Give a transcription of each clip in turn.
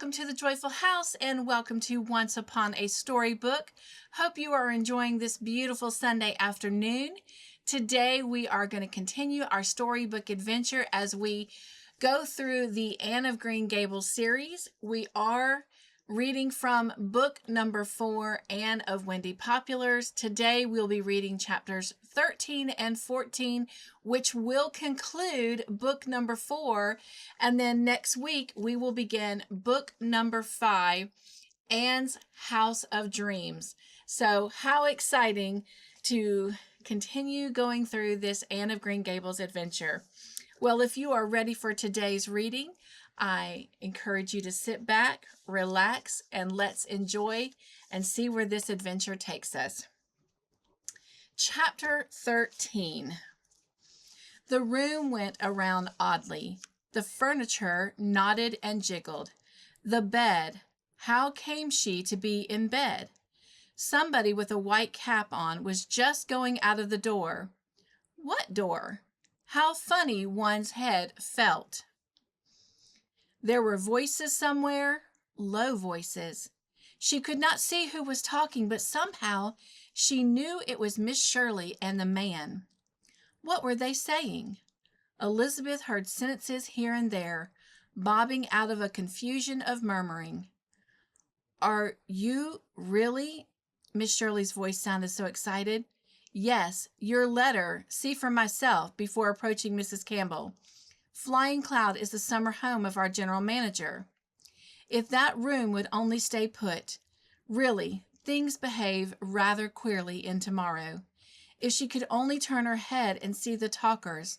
welcome to the Joyful House and welcome to Once Upon a Storybook. Hope you are enjoying this beautiful Sunday afternoon. Today we are going to continue our storybook adventure as we go through the Anne of Green Gables series. We are reading from book number 4, Anne of Windy Poplars. Today we'll be reading chapters 13 and 14, which will conclude book number 4. And then next week we will begin book number 5, Anne's House of Dreams. So how exciting to continue going through this Anne of Green Gables adventure. Well, if you are ready for today's reading, I encourage you to sit back, relax, and let's enjoy and see where this adventure takes us. Chapter 13. The room went around oddly. The furniture nodded and jiggled. The bed. How came she to be in bed? Somebody with a white cap on was just going out of the door. What door? How funny one's head felt. There were voices somewhere, low voices. She could not see who was talking, but somehow she knew it was Miss Shirley and the man. What were they saying? Elizabeth heard sentences here and there, bobbing out of a confusion of murmuring. Are you really? Miss Shirley's voice sounded so excited. Yes, your letter, see for myself, before approaching Mrs. Campbell. Flying Cloud is the summer home of our general manager. If that room would only stay put. Really, things behave rather queerly in tomorrow. If she could only turn her head and see the talkers.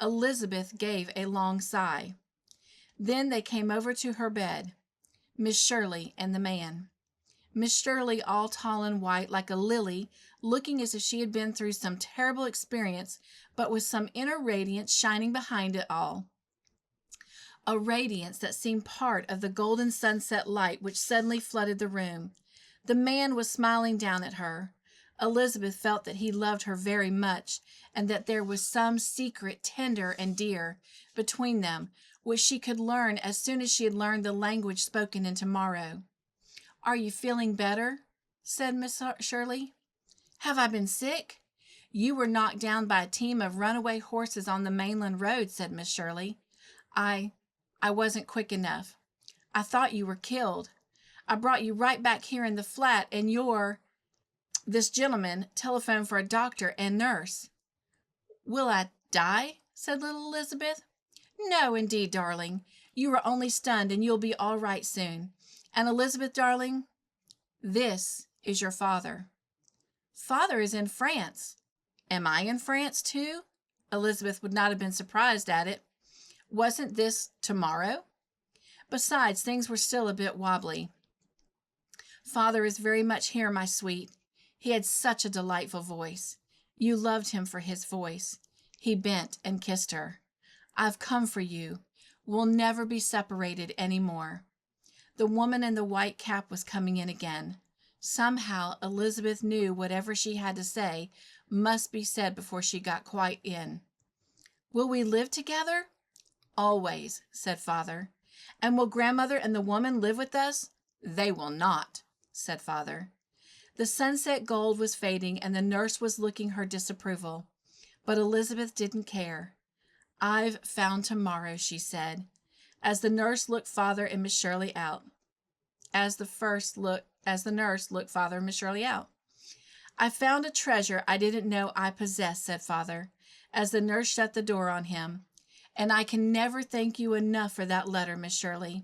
Elizabeth gave a long sigh. Then they came over to her bed. Miss Shirley and the man. Miss Shirley, all tall and white like a lily, looking as if she had been through some terrible experience, but with some inner radiance shining behind it all. A radiance that seemed part of the golden sunset light which suddenly flooded the room. The man was smiling down at her. Elizabeth felt that he loved her very much, and that there was some secret, tender and dear, between them, which she could learn as soon as she had learned the language spoken in tomorrow. Are you feeling better? Said Miss Shirley. Have I been sick? You were knocked down by a team of runaway horses on the mainland road, said Miss Shirley. I wasn't quick enough. I thought you were killed. I brought you right back here in the flat, and this gentleman telephoned for a doctor and nurse. Will I die? Said little Elizabeth. No, indeed, darling. You were only stunned, and you'll be all right soon. And Elizabeth, darling, this is your father. Father is in France. Am I in France too? Elizabeth would not have been surprised at it. Wasn't this tomorrow? Besides, things were still a bit wobbly. Father is very much here, my sweet. He had such a delightful voice. You loved him for his voice. He bent and kissed her. I've come for you. We'll never be separated any more. The woman in the white cap was coming in again. Somehow Elizabeth knew whatever she had to say must be said before she got quite in. Will we live together? Always, said Father. And will Grandmother and the woman live with us? They will not, said Father. The sunset gold was fading and the nurse was looking her disapproval. But Elizabeth didn't care. I've found tomorrow, she said, as the nurse looked Father and Miss Shirley out. As the nurse looked Father and Miss Shirley out. I found a treasure I didn't know I possessed, said Father, as the nurse shut the door on him. And I can never thank you enough for that letter, Miss Shirley.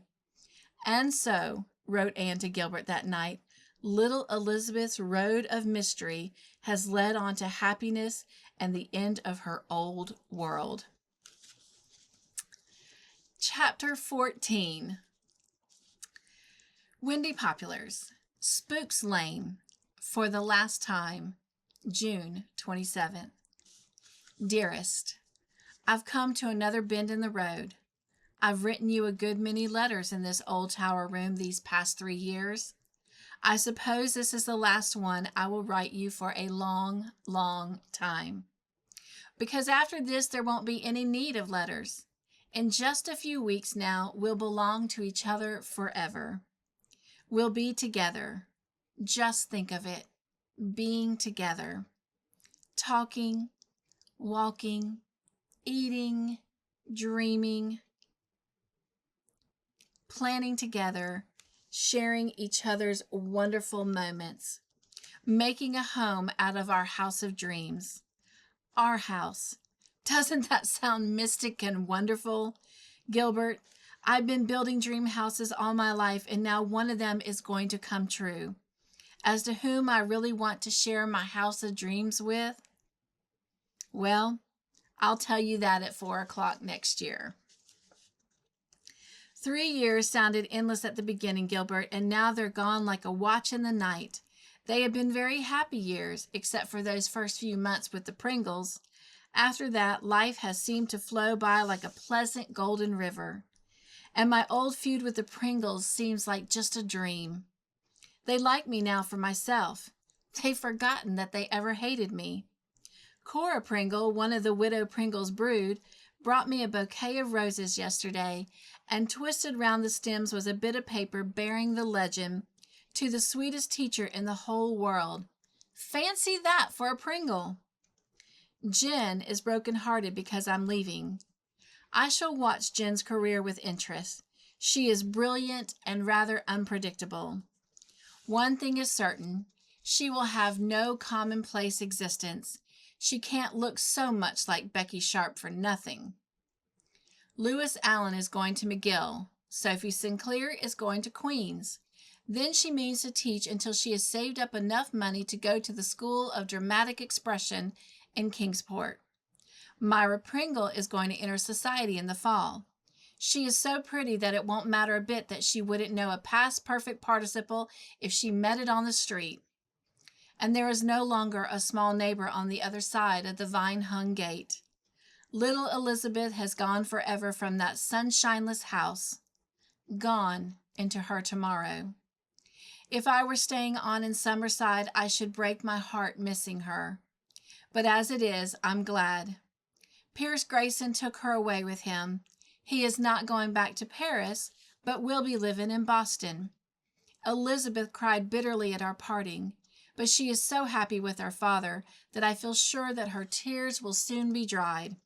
And so, wrote Anne to Gilbert that night, little Elizabeth's road of mystery has led on to happiness and the end of her old world. Chapter 14. Windy Poplars, Spooks Lane, for the last time, June 27th. Dearest, I've come to another bend in the road. I've written you a good many letters in this old tower room these past 3 years. I suppose this is the last one I will write you for a long, long time. Because after this there won't be any need of letters. In just a few weeks now, we'll belong to each other forever. We'll be together. Just think of it, being together. Talking, walking, eating, dreaming, planning together, sharing each other's wonderful moments, making a home out of our house of dreams. Our house. Doesn't that sound mystic and wonderful? Gilbert, I've been building dream houses all my life, and now one of them is going to come true. As to whom I really want to share my house of dreams with, well, I'll tell you that at 4 o'clock next year. 3 years sounded endless at the beginning, Gilbert, and now they're gone like a watch in the night. They have been very happy years, except for those first few months with the Pringles. After that, life has seemed to flow by like a pleasant golden river. And my old feud with the Pringles seems like just a dream. They like me now for myself. They've forgotten that they ever hated me. Cora Pringle, one of the Widow Pringle's brood, brought me a bouquet of roses yesterday, and twisted round the stems was a bit of paper bearing the legend, "To the sweetest teacher in the whole world." Fancy that for a Pringle! Jen is broken-hearted because I'm leaving. I shall watch Jen's career with interest. She is brilliant and rather unpredictable. One thing is certain, she will have no commonplace existence. She can't look so much like Becky Sharp for nothing. Lewis Allen is going to McGill. Sophie Sinclair is going to Queen's. Then she means to teach until she has saved up enough money to go to the School of Dramatic Expression in Kingsport. Myra Pringle is going to enter society in the fall. She is so pretty that it won't matter a bit that she wouldn't know a past perfect participle if she met it on the street. And there is no longer a small neighbor on the other side of the vine-hung gate. Little Elizabeth has gone forever from that sunshineless house, gone into her tomorrow. If I were staying on in Summerside, I should break my heart missing her. But as it is, I'm glad. Pierce Grayson took her away with him. He is not going back to Paris, but will be living in Boston. Elizabeth cried bitterly at our parting, but she is so happy with her father that I feel sure that her tears will soon be dried.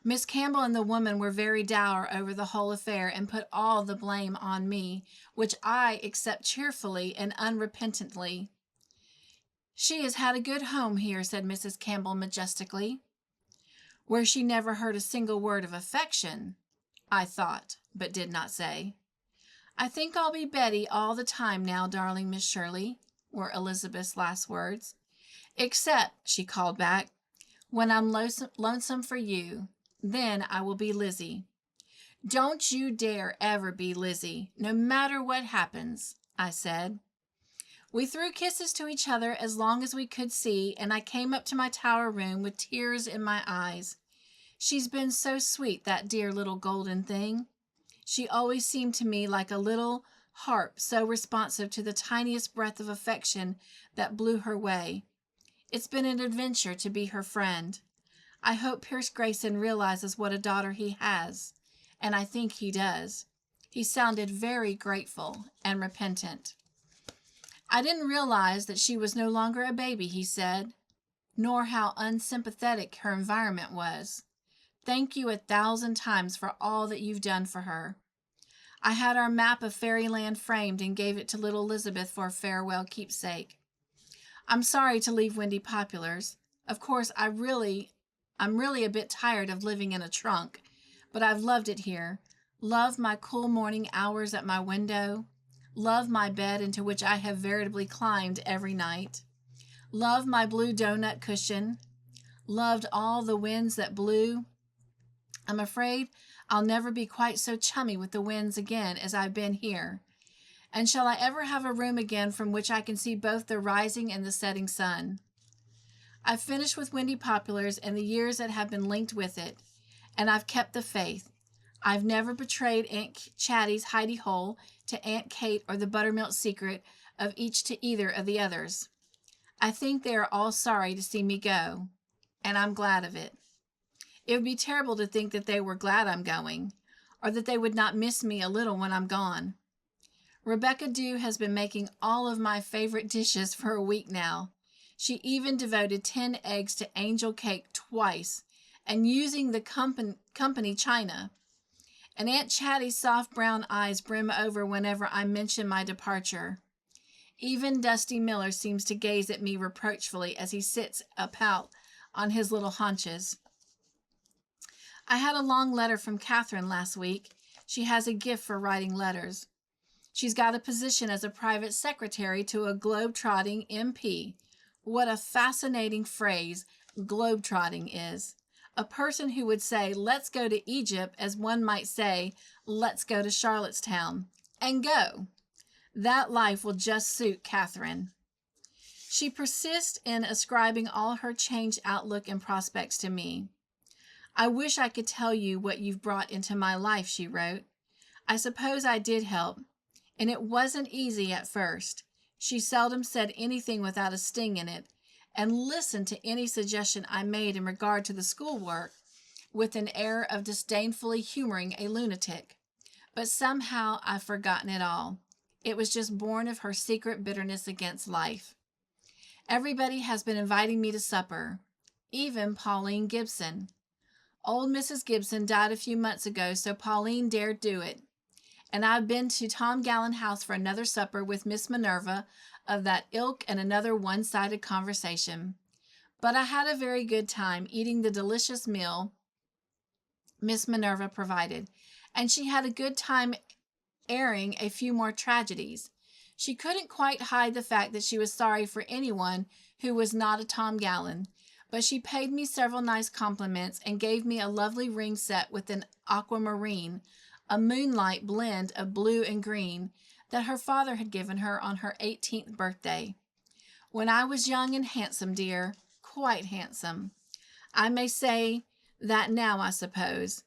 Miss Campbell and the woman were very dour over the whole affair and put all the blame on me, which I accept cheerfully and unrepentantly. She has had a good home here, said Mrs. Campbell majestically, where she never heard a single word of affection, I thought, but did not say. I think I'll be Betty all the time now, darling Miss Shirley, were Elizabeth's last words. Except, she called back, when I'm lonesome for you, then I will be Lizzie. Don't you dare ever be Lizzie, no matter what happens, I said. We threw kisses to each other as long as we could see, and I came up to my tower room with tears in my eyes. She's been so sweet, that dear little golden thing. She always seemed to me like a little harp, so responsive to the tiniest breath of affection that blew her way. It's been an adventure to be her friend. I hope Pierce Grayson realizes what a daughter he has, and I think he does. He sounded very grateful and repentant. I didn't realize that she was no longer a baby, he said, nor how unsympathetic her environment was. Thank you 1,000 times for all that you've done for her. I had our map of fairyland framed and gave it to little Elizabeth for a farewell keepsake. I'm sorry to leave Windy Poplars. Of course, I'm really a bit tired of living in a trunk, but I've loved it here. Loved my cool morning hours at my window. Loved my bed into which I have veritably climbed every night. Loved my blue donut cushion. Loved all the winds that blew. I'm afraid I'll never be quite so chummy with the winds again as I've been here. And shall I ever have a room again from which I can see both the rising and the setting sun? I've finished with Windy Poplars and the years that have been linked with it, and I've kept the faith. I've never betrayed Aunt Chatty's hidey hole to Aunt Kate or the buttermilk secret of each to either of the others. I think they are all sorry to see me go, and I'm glad of it. It would be terrible to think that they were glad I'm going, or that they would not miss me a little when I'm gone. Rebecca Dew has been making all of my favorite dishes for a week now. She even devoted 10 eggs to angel cake twice, and using the company china. And Aunt Chatty's soft brown eyes brim over whenever I mention my departure. Even Dusty Miller seems to gaze at me reproachfully as he sits apout on his little haunches. I had a long letter from Catherine last week. She has a gift for writing letters. She's got a position as a private secretary to a globe-trotting MP. What a fascinating phrase globe-trotting is. A person who would say, let's go to Egypt, as one might say, let's go to Charlottetown, and go. That life will just suit Catherine. She persists in ascribing all her changed outlook and prospects to me. I wish I could tell you what you've brought into my life, she wrote. I suppose I did help, and it wasn't easy at first. She seldom said anything without a sting in it, and listened to any suggestion I made in regard to the schoolwork with an air of disdainfully humoring a lunatic. But somehow I've forgotten it all. It was just born of her secret bitterness against life. Everybody has been inviting me to supper, even Pauline Gibson. Old Mrs. Gibson died a few months ago, so Pauline dared do it. And I've been to Tom Gallen House for another supper with Miss Minerva of that ilk and another one-sided conversation. But I had a very good time eating the delicious meal Miss Minerva provided, and she had a good time airing a few more tragedies. She couldn't quite hide the fact that she was sorry for anyone who was not a Tom Gallen, but she paid me several nice compliments and gave me a lovely ring set with an aquamarine, a moonlight blend of blue and green, that her father had given her on her 18th birthday. When I was young and handsome, dear, quite handsome. I may say that now, I suppose.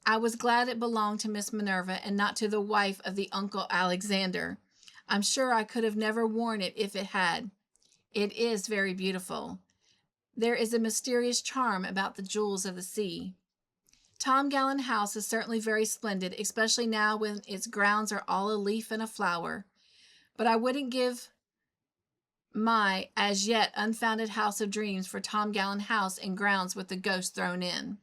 I was glad it belonged to Miss Minerva and not to the wife of the Uncle Alexander. I'm sure I could have never worn it if it had. It is very beautiful. There is a mysterious charm about the jewels of the sea. Tom Gallen House is certainly very splendid, especially now when its grounds are all a leaf and a flower. But I wouldn't give my as yet unfounded house of dreams for Tom Gallen House and grounds with the ghost thrown in.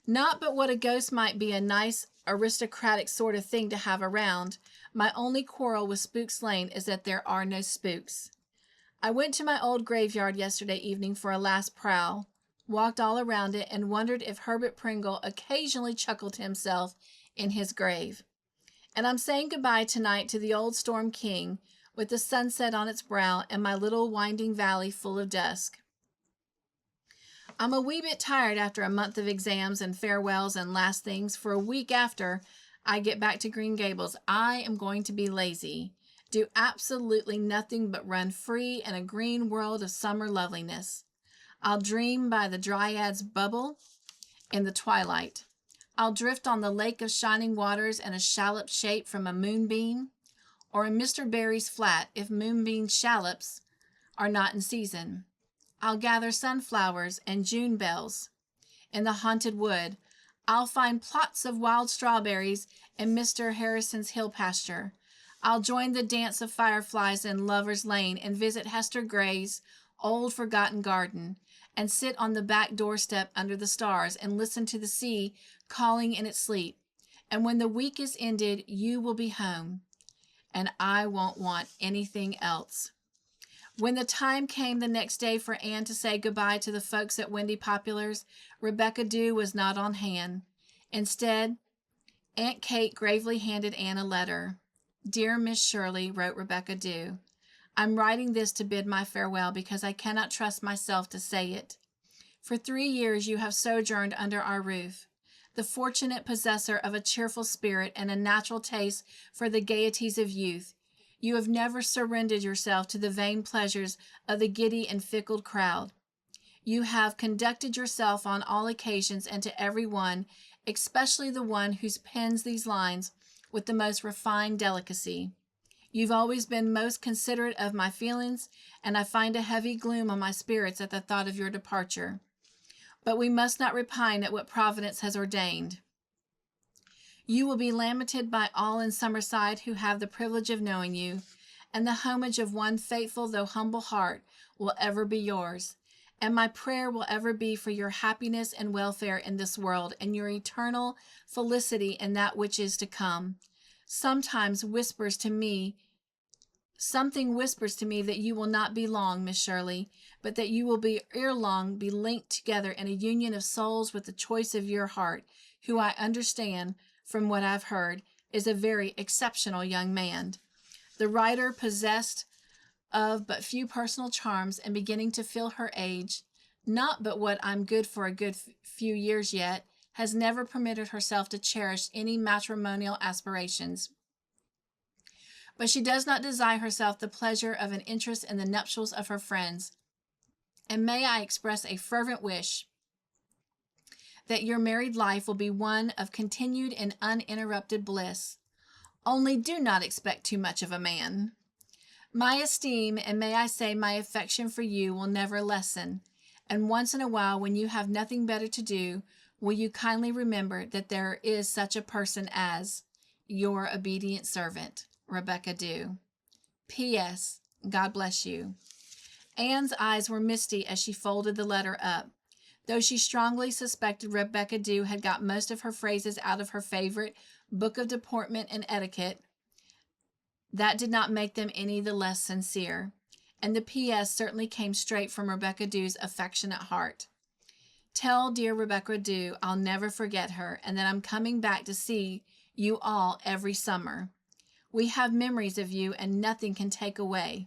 Not but what a ghost might be a nice aristocratic sort of thing to have around. My only quarrel with Spooks Lane is that there are no spooks. I went to my old graveyard yesterday evening for a last prowl, walked all around it, and wondered if Herbert Pringle occasionally chuckled to himself in his grave. And I'm saying goodbye tonight to the old Storm King, with the sunset on its brow and my little winding valley full of dusk. I'm a wee bit tired after a month of exams and farewells and last things. For a week after I get back to Green Gables, I am going to be lazy. Do absolutely nothing but run free in a green world of summer loveliness. I'll dream by the Dryad's bubble in the twilight. I'll drift on the lake of shining waters in a shallop shape from a moonbeam, or in Mr. Barry's flat if moonbeam shallops are not in season. I'll gather sunflowers and June bells in the haunted wood. I'll find plots of wild strawberries in Mr. Harrison's hill pasture. I'll join the dance of fireflies in Lover's Lane and visit Hester Gray's old forgotten garden, and sit on the back doorstep under the stars and listen to the sea calling in its sleep. And when the week is ended, you will be home, and I won't want anything else. When the time came the next day for Anne to say goodbye to the folks at Windy Poplars, Rebecca Dew was not on hand. Instead, Aunt Kate gravely handed Anne a letter. Dear Miss Shirley, wrote Rebecca Dew, I'm writing this to bid my farewell because I cannot trust myself to say it. For 3 years you have sojourned under our roof, the fortunate possessor of a cheerful spirit and a natural taste for the gaieties of youth. You have never surrendered yourself to the vain pleasures of the giddy and fickle crowd. You have conducted yourself on all occasions and to every one, especially the one who pens these lines, with the most refined delicacy. You've always been most considerate of my feelings, and I find a heavy gloom on my spirits at the thought of your departure. but we must not repine at what Providence has ordained. You will be lamented by all in Summerside who have the privilege of knowing you, and the homage of one faithful though humble heart will ever be yours. And my prayer will ever be for your happiness and welfare in this world, and your eternal felicity in that which is to come. Something whispers to me that you will not be long, Miss Shirley, but that you will be ere long be linked together in a union of souls with the choice of your heart, who I understand, from what I've heard, is a very exceptional young man. The writer, possessed of but few personal charms and beginning to feel her age, not but what I'm good for a good few years yet, has never permitted herself to cherish any matrimonial aspirations. But she does not desire herself the pleasure of an interest in the nuptials of her friends. And may I express a fervent wish that your married life will be one of continued and uninterrupted bliss. Only do not expect too much of a man. My esteem, and may I say my affection for you, will never lessen, and once in a while, when you have nothing better to do, will you kindly remember that there is such a person as your obedient servant, Rebecca Dew. P.S. God bless you. Anne's eyes were misty as she folded the letter up. Though she strongly suspected Rebecca Dew had got most of her phrases out of her favorite book of deportment and etiquette, that did not make them any the less sincere, and the P.S. certainly came straight from Rebecca Dew's affectionate heart. Tell dear Rebecca Dew I'll never forget her, and that I'm coming back to see you all every summer. We have memories of you, and nothing can take away,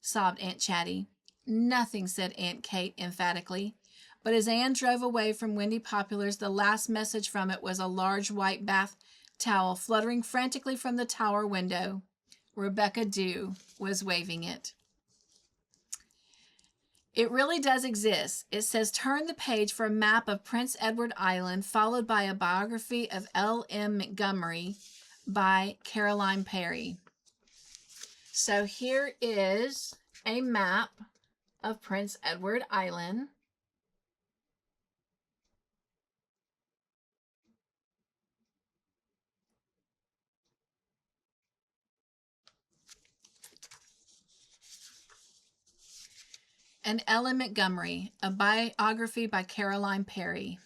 sobbed Aunt Chatty. Nothing, said Aunt Kate emphatically. But as Anne drove away from Windy Poplars, the last message from it was a large white bath towel fluttering frantically from the tower window. Rebecca Dew was waving it. It really does exist. It says, turn the page for a map of Prince Edward Island, followed by a biography of L.M. Montgomery by Caroline Perry. So here is a map of Prince Edward Island. And Ellen Montgomery, a biography by Caroline Perry.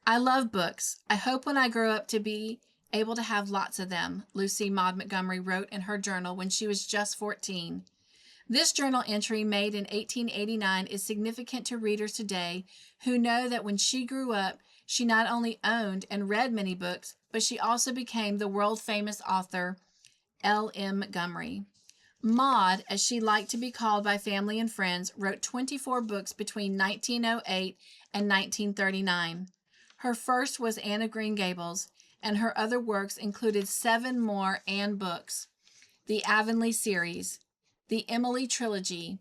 I love books. I hope when I grow up to be able to have lots of them, Lucy Maud Montgomery wrote in her journal when she was just 14. This journal entry, made in 1889, is significant to readers today who know that when she grew up, she not only owned and read many books, but she also became the world-famous author L.M. Montgomery. Maud, as she liked to be called by family and friends, wrote 24 books between 1908 and 1939. Her first was Anne of Green Gables, and her other works included 7 more Anne books, the Avonlea series, the Emily trilogy,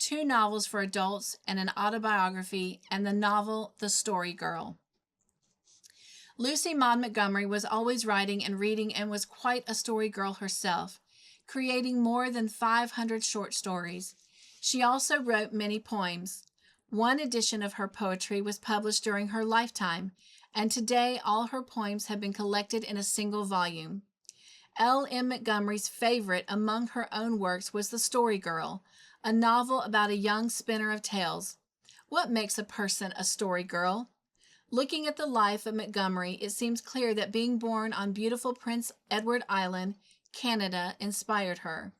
2 novels for adults and an autobiography, and the novel The Story Girl. Lucy Maud Montgomery was always writing and reading and was quite a story girl herself, creating more than 500 short stories. She also wrote many poems. One edition of her poetry was published during her lifetime, and today all her poems have been collected in a single volume. L.M. Montgomery's favorite among her own works was The Story Girl, a novel about a young spinner of tales. What makes a person a story girl? Looking at the life of Montgomery, it seems clear that being born on beautiful Prince Edward Island, Canada, inspired her.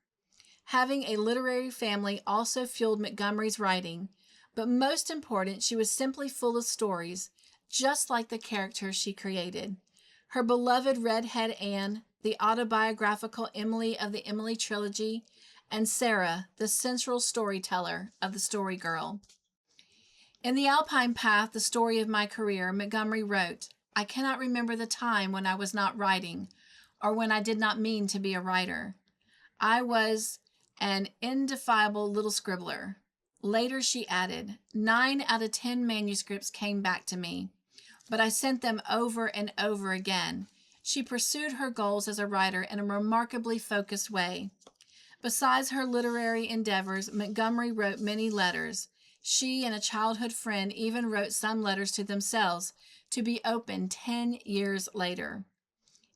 Having a literary family also fueled Montgomery's writing, but most important, she was simply full of stories, just like the characters she created. Her beloved redhead Anne, the autobiographical Emily of the Emily trilogy, and Sarah, the central storyteller of The Story Girl. In The Alpine Path, the story of my career, Montgomery wrote, I cannot remember the time when I was not writing, or when I did not mean to be a writer. I was an indefatigable little scribbler. Later, she added, 9 out of 10 manuscripts came back to me, but I sent them over and over again. She pursued her goals as a writer in a remarkably focused way. Besides her literary endeavors, Montgomery wrote many letters, She and a childhood friend even wrote some letters to themselves to be opened 10 years later.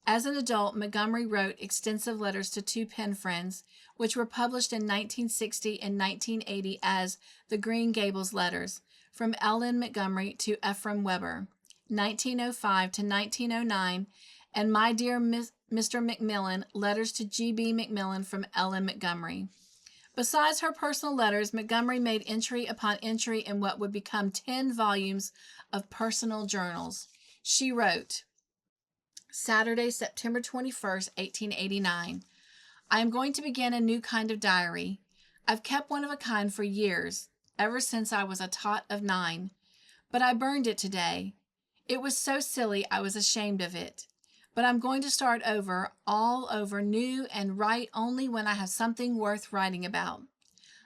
As an adult, Montgomery wrote extensive letters to two pen friends, which were published in 1960 and 1980 as The Green Gables Letters, from Ellen Montgomery to Ephraim Weber, 1905 to 1909, and My Dear Mr. Macmillan, Letters to G.B. Macmillan from Ellen Montgomery. Besides her personal letters, Montgomery made entry upon entry in what would become 10 volumes of personal journals. She wrote, Saturday, September 21st, 1889. I am going to begin a new kind of diary. I've kept one of a kind for years, ever since I was a tot of 9. But I burned it today. It was so silly I was ashamed of it. But I'm going to start over, all over new, and write only when I have something worth writing about.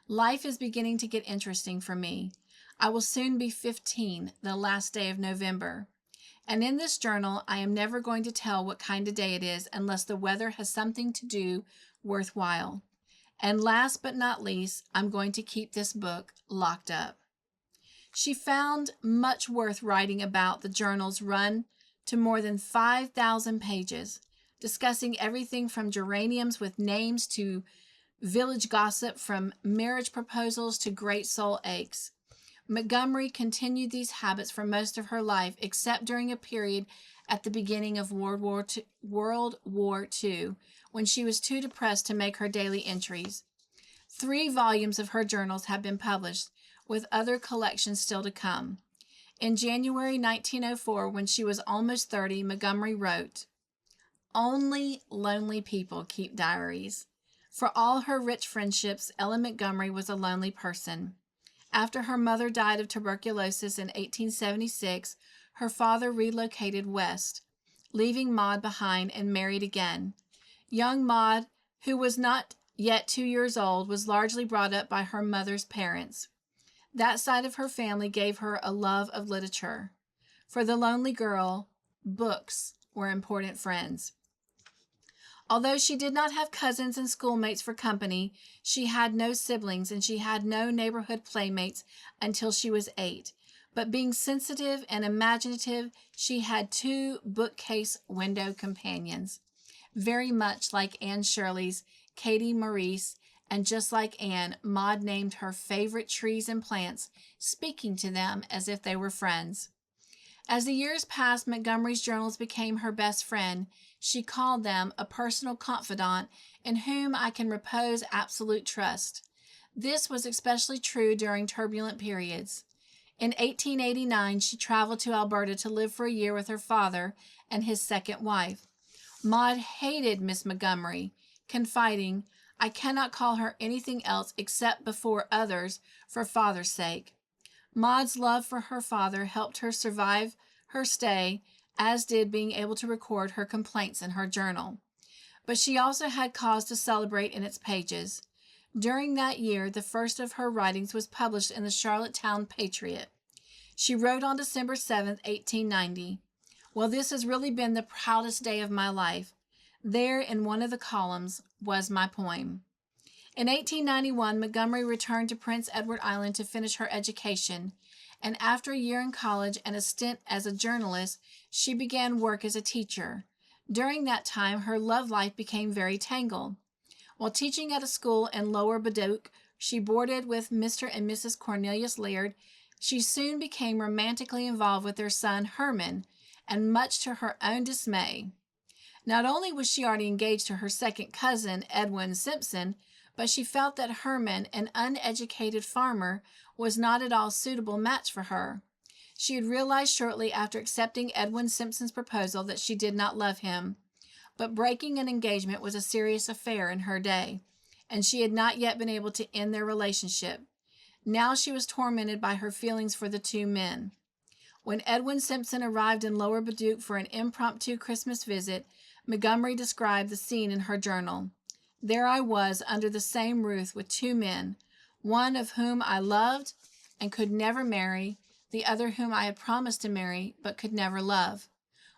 Life is beginning to get interesting for me. I will soon be 15, the last day of November. And in this journal, I am never going to tell what kind of day it is unless the weather has something to do worthwhile. And last but not least, I'm going to keep this book locked up. She found much worth writing about. The journals run to more than 5,000 pages, discussing everything from geraniums with names to village gossip, from marriage proposals to great soul aches. Montgomery continued these habits for most of her life, except during a period at the beginning of World War II, when she was too depressed to make her daily entries. 3 volumes of her journals have been published, with other collections still to come. In January 1904, when she was almost 30, Montgomery wrote, Only lonely people keep diaries. For all her rich friendships, Ellen Montgomery was a lonely person. After her mother died of tuberculosis in 1876, her father relocated west, leaving Maud behind, and married again. Young Maud, who was not yet 2 years old, was largely brought up by her mother's parents. That side of her family gave her a love of literature. For the lonely girl, books were important friends. Although she did not have cousins and schoolmates for company, she had no siblings, and she had no neighborhood playmates until she was 8. But being sensitive and imaginative, she had 2 bookcase window companions, very much like Anne Shirley's Katie Maurice, and just like Anne, Maud named her favorite trees and plants, speaking to them as if they were friends. As the years passed, Montgomery's journals became her best friend. She called them a personal confidant in whom I can repose absolute trust. This was especially true during turbulent periods. In 1889, she traveled to Alberta to live for a year with her father and his second wife. Maud hated Miss Montgomery, confiding, I cannot call her anything else except before others for father's sake. Maud's love for her father helped her survive her stay, as did being able to record her complaints in her journal. But she also had cause to celebrate in its pages. During that year, the first of her writings was published in the Charlottetown Patriot. She wrote on December 7, 1890, Well, this has really been the proudest day of my life. There, in one of the columns, was my poem. In 1891, Montgomery returned to Prince Edward Island to finish her education, and after a year in college and a stint as a journalist, she began work as a teacher. During that time, her love life became very tangled. While teaching at a school in Lower Baduk, she boarded with Mr. and Mrs. Cornelius Laird. She soon became romantically involved with their son, Herman, and much to her own dismay. Not only was she already engaged to her second cousin, Edwin Simpson, but she felt that Herman, an uneducated farmer, was not at all suitable match for her. She had realized shortly after accepting Edwin Simpson's proposal that she did not love him, but breaking an engagement was a serious affair in her day, and she had not yet been able to end their relationship. Now she was tormented by her feelings for the 2 men. When Edwin Simpson arrived in Lower Baduk for an impromptu Christmas visit, Montgomery described the scene in her journal. There I was under the same roof with 2 men, one of whom I loved and could never marry, the other whom I had promised to marry but could never love.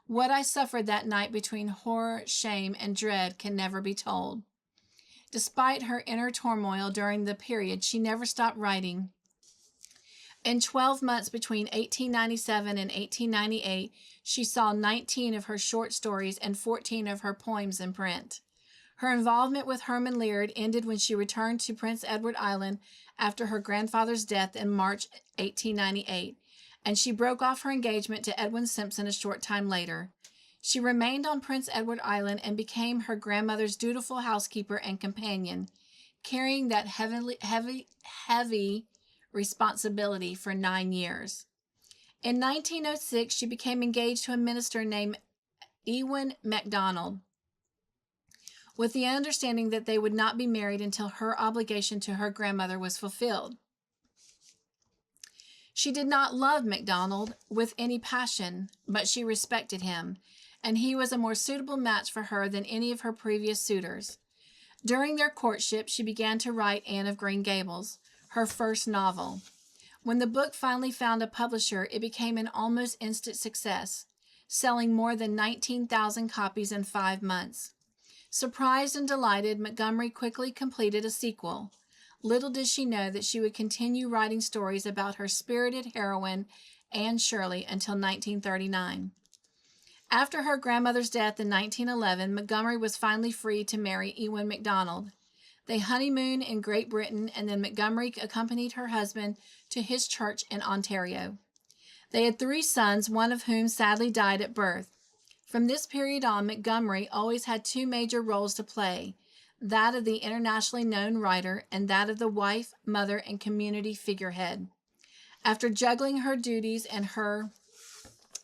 What I suffered that night between horror, shame, and dread can never be told. Despite her inner turmoil during the period, she never stopped writing. In 12 months between 1897 and 1898, she saw 19 of her short stories and 14 of her poems in print. Her involvement with Herman Lear ended when she returned to Prince Edward Island after her grandfather's death in March 1898, and she broke off her engagement to Edwin Simpson a short time later. She remained on Prince Edward Island and became her grandmother's dutiful housekeeper and companion, carrying that heavy responsibility for 9 years. In 1906, she became engaged to a minister named Ewan MacDonald, with the understanding that they would not be married until her obligation to her grandmother was fulfilled. She did not love MacDonald with any passion, but she respected him, and he was a more suitable match for her than any of her previous suitors. During their courtship, she began to write Anne of Green Gables, her first novel. When the book finally found a publisher, it became an almost instant success, selling more than 19,000 copies in 5 months. Surprised and delighted, Montgomery quickly completed a sequel. Little did she know that she would continue writing stories about her spirited heroine, Anne Shirley, until 1939. After her grandmother's death in 1911, Montgomery was finally free to marry Ewan MacDonald. They honeymooned in Great Britain, and then Montgomery accompanied her husband to his church in Ontario. They had 3 sons, one of whom sadly died at birth. From this period on, Montgomery always had 2 major roles to play, that of the internationally known writer and that of the wife, mother, and community figurehead. After juggling her duties and her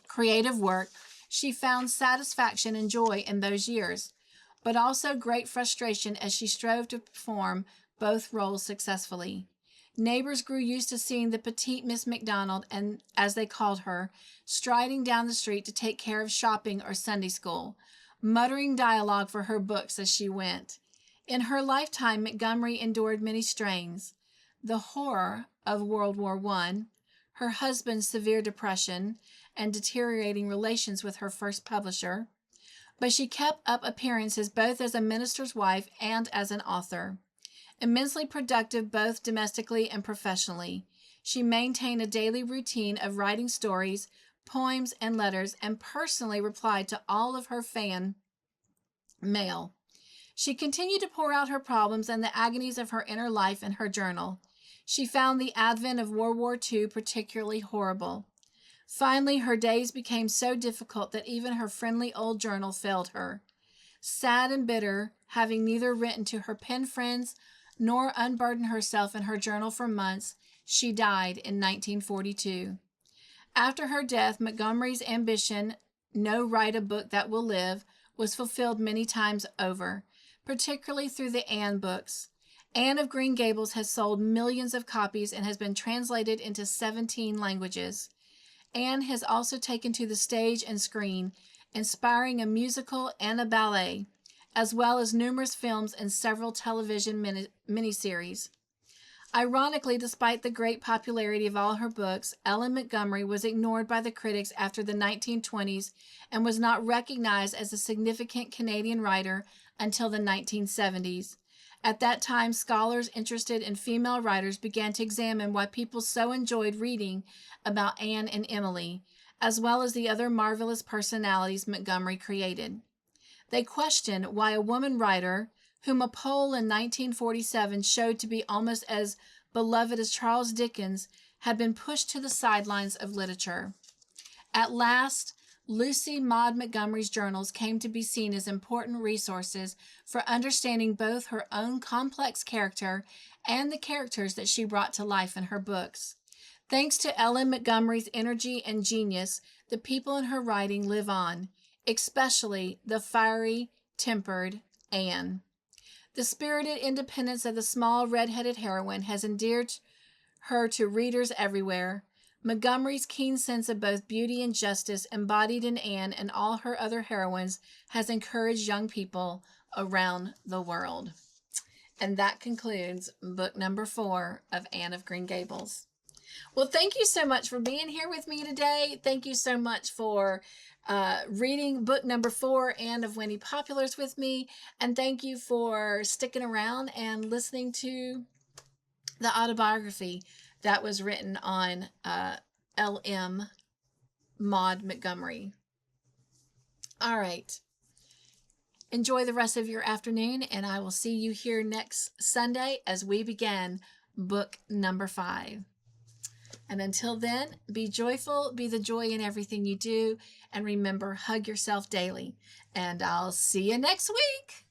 creative work, she found satisfaction and joy in those years, but also great frustration as she strove to perform both roles successfully. Neighbors grew used to seeing the petite Miss MacDonald, and as they called her, striding down the street to take care of shopping or Sunday school, muttering dialogue for her books as she went. In her lifetime, Montgomery endured many strains: the horror of World War I, her husband's severe depression, and deteriorating relations with her first publisher, but she kept up appearances both as a minister's wife and as an author. Immensely productive both domestically and professionally, she maintained a daily routine of writing stories, poems, and letters, and personally replied to all of her fan mail. She continued to pour out her problems and the agonies of her inner life in her journal. She found the advent of World War II particularly horrible. Finally, her days became so difficult that even her friendly old journal failed her. Sad and bitter, having neither written to her pen friends nor unburdened herself in her journal for months, she died in 1942. After her death, Montgomery's ambition, "No, write a book that will live," was fulfilled many times over, particularly through the Anne books. Anne of Green Gables has sold millions of copies and has been translated into 17 languages. Anne has also taken to the stage and screen, inspiring a musical and a ballet, as well as numerous films and several television miniseries. Ironically, despite the great popularity of all her books, Ellen Montgomery was ignored by the critics after the 1920s and was not recognized as a significant Canadian writer until the 1970s. At that time, scholars interested in female writers began to examine why people so enjoyed reading about Anne and Emily, as well as the other marvelous personalities Montgomery created. They questioned why a woman writer, whom a poll in 1947 showed to be almost as beloved as Charles Dickens, had been pushed to the sidelines of literature. At last, Lucy Maud Montgomery's journals came to be seen as important resources for understanding both her own complex character and the characters that she brought to life in her books. Thanks to Ellen Montgomery's energy and genius, the people in her writing live on, especially the fiery, tempered Anne. The spirited independence of the small red-headed heroine has endeared her to readers everywhere. Montgomery's keen sense of both beauty and justice, embodied in Anne and all her other heroines, has encouraged young people around the world. And that concludes book number 4 of Anne of Green Gables. Well, thank you so much for being here with me today. Thank you so much for reading book number 4, Anne of Windy Poplars, with me. And thank you for sticking around and listening to the autobiography. That was written on L.M. Maud Montgomery. All right. Enjoy the rest of your afternoon, and I will see you here next Sunday as we begin book number 5. And until then, be joyful, be the joy in everything you do, and remember, hug yourself daily. And I'll see you next week.